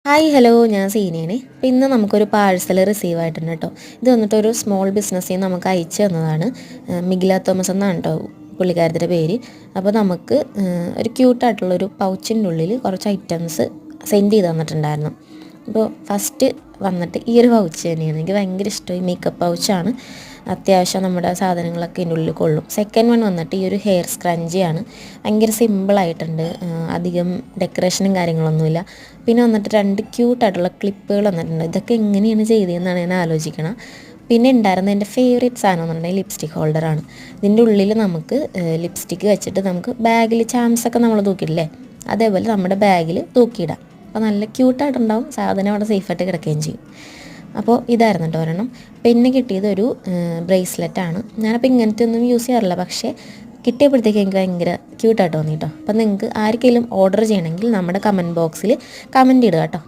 Hi hello ഞാൻ സീനയാണ്. അപ്പോൾ ഇന്ന് നമുക്കൊരു പാഴ്സൽ റിസീവ് ആയിട്ടുണ്ട് കേട്ടോ. ഇത് വന്നിട്ടൊരു സ്മോൾ ബിസിനസ്സിൽ നിന്ന് നമുക്ക് അയച്ചു തന്നതാണ്. മിഗില തോമസ് എന്നാണ് കേട്ടോ പുള്ളിക്കാരത്തിൻ്റെ പേര്. അപ്പോൾ നമുക്ക് ഒരു ക്യൂട്ടായിട്ടുള്ളൊരു പൗച്ചിൻ്റെ ഉള്ളിൽ കുറച്ച് ഐറ്റംസ് സെൻഡ് ചെയ്ത് തന്നിട്ടുണ്ടായിരുന്നു. അപ്പോൾ ഫസ്റ്റ് വന്നിട്ട് ഈ ഒരു പൗച്ച് തന്നെയാണ് എനിക്ക് ഭയങ്കര ഇഷ്ടമായി. മേക്കപ്പ് പൗച്ചാണ്, അത്യാവശ്യം നമ്മുടെ സാധനങ്ങളൊക്കെ ഇതിൻ്റെ ഉള്ളിൽ കൊള്ളും. സെക്കൻഡ് വൺ വന്നിട്ട് ഈ ഒരു ഹെയർ സ്ക്രഞ്ചിയാണ്. ഭയങ്കര സിമ്പിളായിട്ടുണ്ട്, അധികം ഡെക്കറേഷനും കാര്യങ്ങളൊന്നുമില്ല. പിന്നെ വന്നിട്ട് രണ്ട് ക്യൂട്ടായിട്ടുള്ള ക്ലിപ്പുകൾ വന്നിട്ടുണ്ട്. ഇതൊക്കെ എങ്ങനെയാണ് ചെയ്തതെന്നാണ് ഞാൻ ആലോചിക്കണം. പിന്നെ ഉണ്ടായിരുന്ന എൻ്റെ ഫേവറേറ്റ് സാധനം എന്ന് പറഞ്ഞാൽ ലിപ്സ്റ്റിക് ഹോൾഡറാണ്. ഇതിൻ്റെ ഉള്ളിൽ നമുക്ക് ലിപ്സ്റ്റിക്ക് വെച്ചിട്ട് നമുക്ക് ബാഗിൽ ചാംസൊക്കെ നമ്മൾ തൂക്കിയില്ലേ, അതേപോലെ നമ്മുടെ ബാഗിൽ തൂക്കിയിടാം. അപ്പോൾ നല്ല ക്യൂട്ടായിട്ടുണ്ടാവും, സാധനം അവിടെ സേഫായിട്ട് കിടക്കുകയും ചെയ്യും. അപ്പോൾ ഇതായിരുന്നു കേട്ടോ ഒരെണ്ണം. പിന്നെ കിട്ടിയത് ഒരു ബ്രേസ്ലെറ്റാണ്. ഞാനപ്പോൾ ഇങ്ങനത്തെ ഒന്നും യൂസ് ചെയ്യാറില്ല, പക്ഷേ കിട്ടിയപ്പോഴത്തേക്ക് എനിക്ക് ഭയങ്കര ക്യൂട്ടായിട്ട് തോന്നി കേട്ടോ. അപ്പോൾ നിങ്ങൾക്ക് ആർക്കെങ്കിലും ഓർഡർ ചെയ്യണമെങ്കിൽ നമ്മുടെ കമൻറ്റ് ബോക്സിൽ കമൻറ്റ് ഇടുക കേട്ടോ.